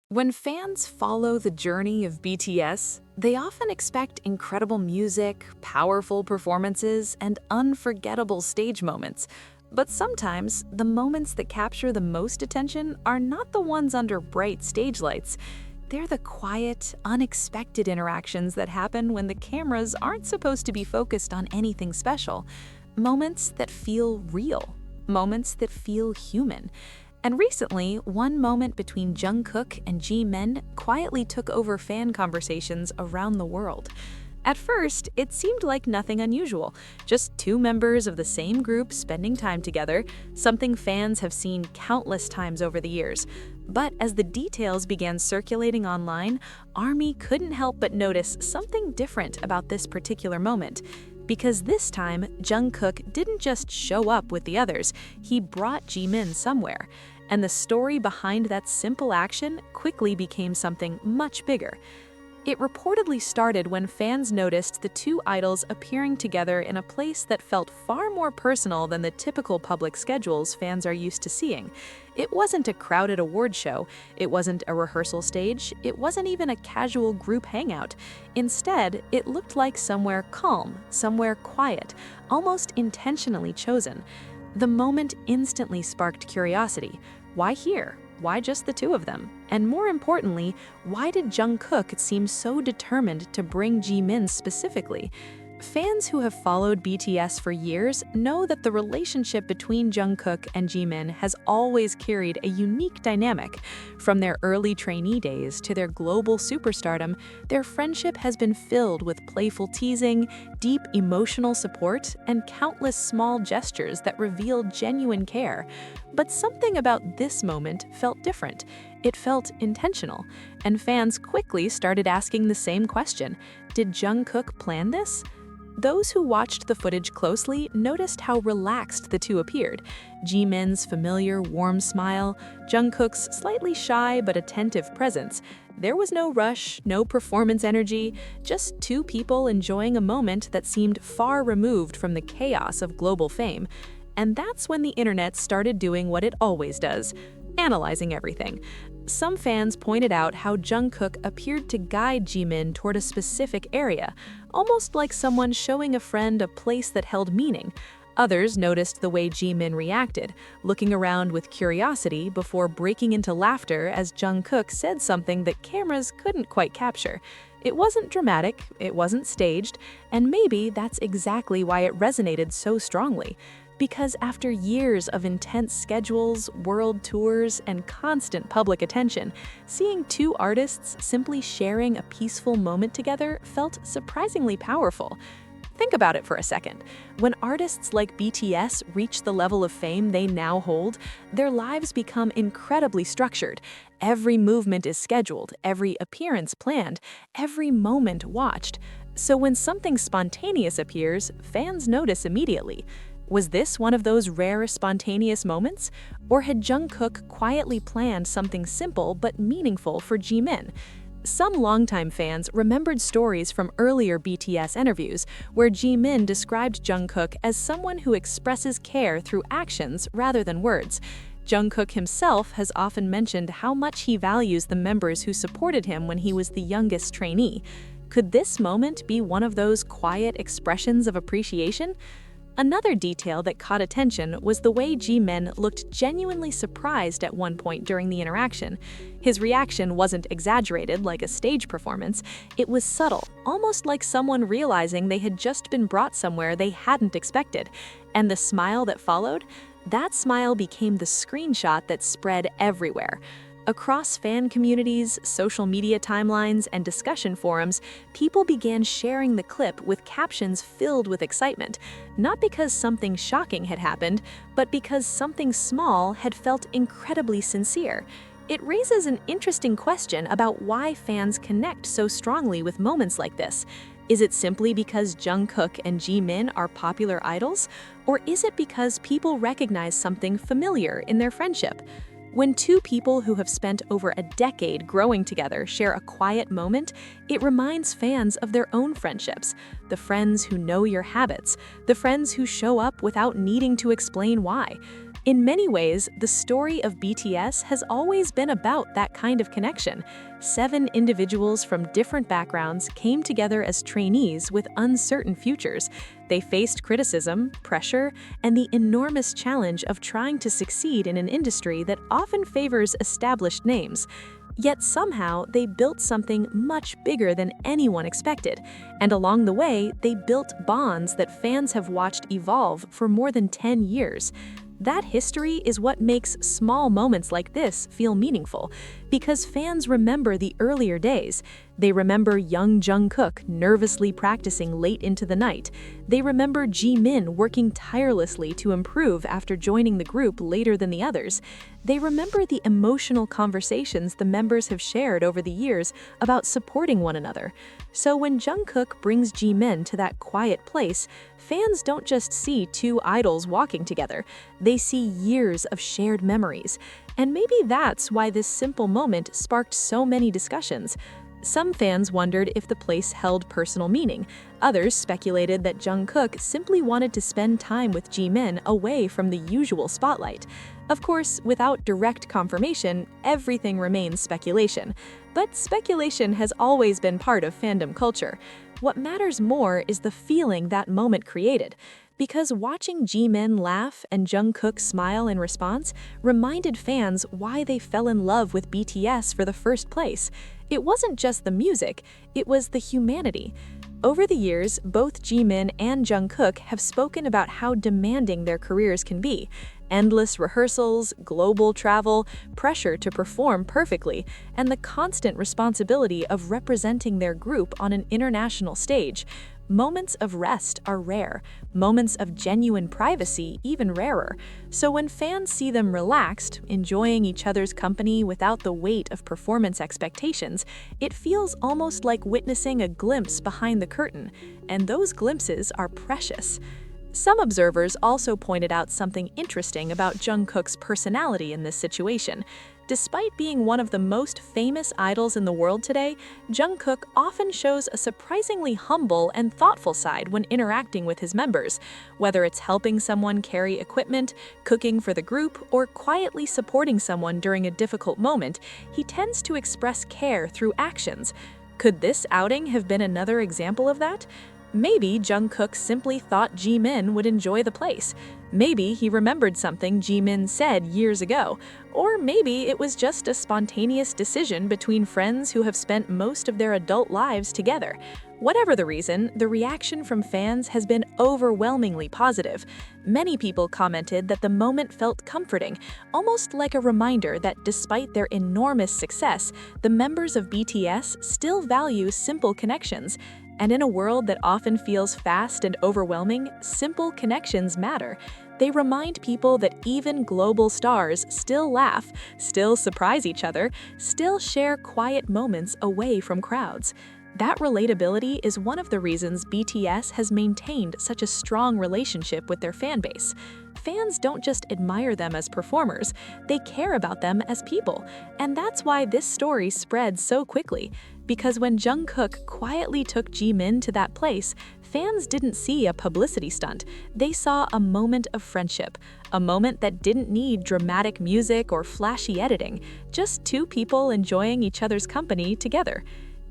When fans follow the journey of BTS, they often expect incredible music, powerful performances, and unforgettable stage moments. But sometimes, the moments that capture the most attention are not the ones under bright stage lights. They're the quiet, unexpected interactions that happen when the cameras aren't supposed to be focused on anything special. Moments that feel real. Moments that feel human. And recently, one moment between Jungkook and Jimin quietly took over fan conversations around the world. At first, it seemed like nothing unusual, just two members of the same group spending time together, something fans have seen countless times over the years. But as the details began circulating online, ARMY couldn't help but notice something different about this particular moment. Because this time, Jungkook didn't just show up with the others, he brought Jimin somewhere. And the story behind that simple action quickly became something much bigger. It reportedly started when fans noticed the two idols appearing together in a place that felt far more personal than the typical public schedules fans are used to seeing. It wasn't a crowded award show, it wasn't a rehearsal stage, it wasn't even a casual group hangout. Instead, it looked like somewhere calm, somewhere quiet, almost intentionally chosen. The moment instantly sparked curiosity. Why here? Why just the two of them? And more importantly, why did Jungkook seem so determined to bring Jimin specifically? Fans who have followed BTS for years know that the relationship between Jungkook and Jimin has always carried a unique dynamic. From their early trainee days to their global superstardom, their friendship has been filled with playful teasing, deep emotional support, and countless small gestures that reveal genuine care. But something about this moment felt different. It felt intentional, and fans quickly started asking the same question: did Jungkook plan this? Those who watched the footage closely noticed how relaxed the two appeared. Jimin's familiar, warm smile, Jungkook's slightly shy but attentive presence. There was no rush, no performance energy, just two people enjoying a moment that seemed far removed from the chaos of global fame. And that's when the internet started doing what it always does: analyzing everything. Some fans pointed out how Jungkook appeared to guide Jimin toward a specific area, almost like someone showing a friend a place that held meaning. Others noticed the way Jimin reacted, looking around with curiosity before breaking into laughter as Jungkook said something that cameras couldn't quite capture. It wasn't dramatic, it wasn't staged, and maybe that's exactly why it resonated so strongly. Because after years of intense schedules, world tours, and constant public attention, seeing two artists simply sharing a peaceful moment together felt surprisingly powerful. Think about it for a second. When artists like BTS reach the level of fame they now hold, their lives become incredibly structured. Every movement is scheduled, every appearance planned, every moment watched. So when something spontaneous appears, fans notice immediately. Was this one of those rare spontaneous moments? Or had Jungkook quietly planned something simple but meaningful for Jimin? Some longtime fans remembered stories from earlier BTS interviews where Jimin described Jungkook as someone who expresses care through actions rather than words. Jungkook himself has often mentioned how much he values the members who supported him when he was the youngest trainee. Could this moment be one of those quiet expressions of appreciation? Another detail that caught attention was the way Jimin looked genuinely surprised at one point during the interaction. His reaction wasn't exaggerated like a stage performance, it was subtle, almost like someone realizing they had just been brought somewhere they hadn't expected. And the smile that followed? That smile became the screenshot that spread everywhere. Across fan communities, social media timelines, and discussion forums, people began sharing the clip with captions filled with excitement, not because something shocking had happened, but because something small had felt incredibly sincere. It raises an interesting question about why fans connect so strongly with moments like this. Is it simply because Jungkook and Jimin are popular idols? Or is it because people recognize something familiar in their friendship? When two people who have spent over a decade growing together share a quiet moment, it reminds fans of their own friendships, the friends who know your habits, the friends who show up without needing to explain why. In many ways, the story of BTS has always been about that kind of connection. 7 individuals from different backgrounds came together as trainees with uncertain futures. They faced criticism, pressure, and the enormous challenge of trying to succeed in an industry that often favors established names. Yet somehow, they built something much bigger than anyone expected. And along the way, they built bonds that fans have watched evolve for more than 10 years. That history is what makes small moments like this feel meaningful, because fans remember the earlier days. They remember young Jungkook nervously practicing late into the night. They remember Jimin working tirelessly to improve after joining the group later than the others. They remember the emotional conversations the members have shared over the years about supporting one another. So when Jungkook brings Jimin to that quiet place, fans don't just see 2 idols walking together. They see years of shared memories. And maybe that's why this simple moment sparked so many discussions. Some fans wondered if the place held personal meaning. Others speculated that Jungkook simply wanted to spend time with Jimin away from the usual spotlight. Of course, without direct confirmation, everything remains speculation. But speculation has always been part of fandom culture. What matters more is the feeling that moment created. Because watching Jimin laugh and Jungkook smile in response reminded fans why they fell in love with BTS for the first place. It wasn't just the music, it was the humanity. Over the years, both Jimin and Jungkook have spoken about how demanding their careers can be. Endless rehearsals, global travel, pressure to perform perfectly, and the constant responsibility of representing their group on an international stage. Moments of rest are rare, moments of genuine privacy even rarer. So when fans see them relaxed, enjoying each other's company without the weight of performance expectations, it feels almost like witnessing a glimpse behind the curtain, and those glimpses are precious. Some observers also pointed out something interesting about Jungkook's personality in this situation. Despite being one of the most famous idols in the world today, Jungkook often shows a surprisingly humble and thoughtful side when interacting with his members. Whether it's helping someone carry equipment, cooking for the group, or quietly supporting someone during a difficult moment, he tends to express care through actions. Could this outing have been another example of that? Maybe Jungkook simply thought Jimin would enjoy the place. Maybe he remembered something Jimin said years ago. Or maybe it was just a spontaneous decision between friends who have spent most of their adult lives together. Whatever the reason, the reaction from fans has been overwhelmingly positive. Many people commented that the moment felt comforting, almost like a reminder that despite their enormous success, the members of BTS still value simple connections. And in a world that often feels fast and overwhelming, simple connections matter. They remind people that even global stars still laugh, still surprise each other, still share quiet moments away from crowds. That relatability is one of the reasons BTS has maintained such a strong relationship with their fanbase. Fans don't just admire them as performers, they care about them as people. And that's why this story spread so quickly. Because when Jungkook quietly took Jimin to that place, fans didn't see a publicity stunt. They saw a moment of friendship, a moment that didn't need dramatic music or flashy editing, just 2 people enjoying each other's company together.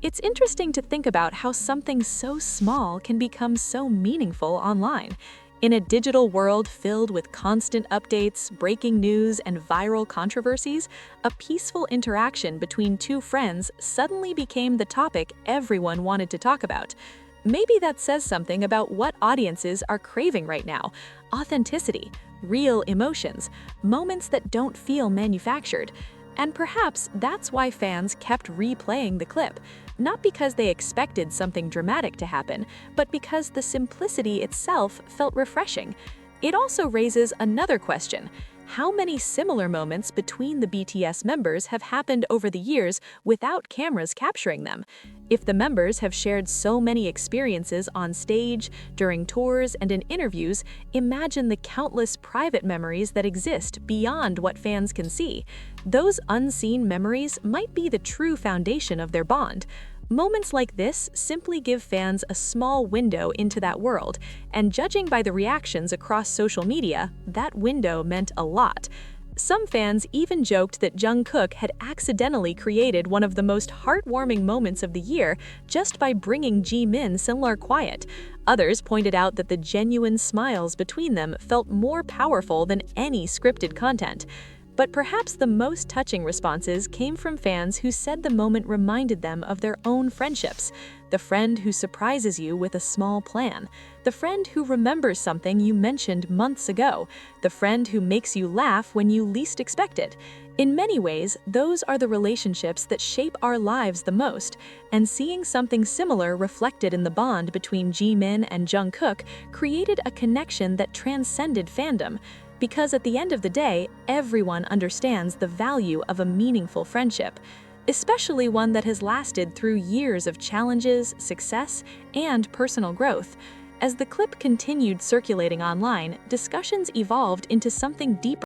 It's interesting to think about how something so small can become so meaningful online. In a digital world filled with constant updates, breaking news, and viral controversies, a peaceful interaction between 2 friends suddenly became the topic everyone wanted to talk about. Maybe that says something about what audiences are craving right now: authenticity, real emotions, moments that don't feel manufactured. And perhaps that's why fans kept replaying the clip. Not because they expected something dramatic to happen, but because the simplicity itself felt refreshing. It also raises another question. How many similar moments between the BTS members have happened over the years without cameras capturing them? If the members have shared so many experiences on stage, during tours, and in interviews, imagine the countless private memories that exist beyond what fans can see. Those unseen memories might be the true foundation of their bond. Moments like this simply give fans a small window into that world, and judging by the reactions across social media, that window meant a lot. Some fans even joked that Jungkook had accidentally created one of the most heartwarming moments of the year just by bringing Jimin somewhere quiet. Others pointed out that the genuine smiles between them felt more powerful than any scripted content. But perhaps the most touching responses came from fans who said the moment reminded them of their own friendships. The friend who surprises you with a small plan. The friend who remembers something you mentioned months ago. The friend who makes you laugh when you least expect it. In many ways, those are the relationships that shape our lives the most, and seeing something similar reflected in the bond between Jimin and Jungkook created a connection that transcended fandom. Because at the end of the day, everyone understands the value of a meaningful friendship, especially one that has lasted through years of challenges, success, and personal growth. As the clip continued circulating online, discussions evolved into something deeper.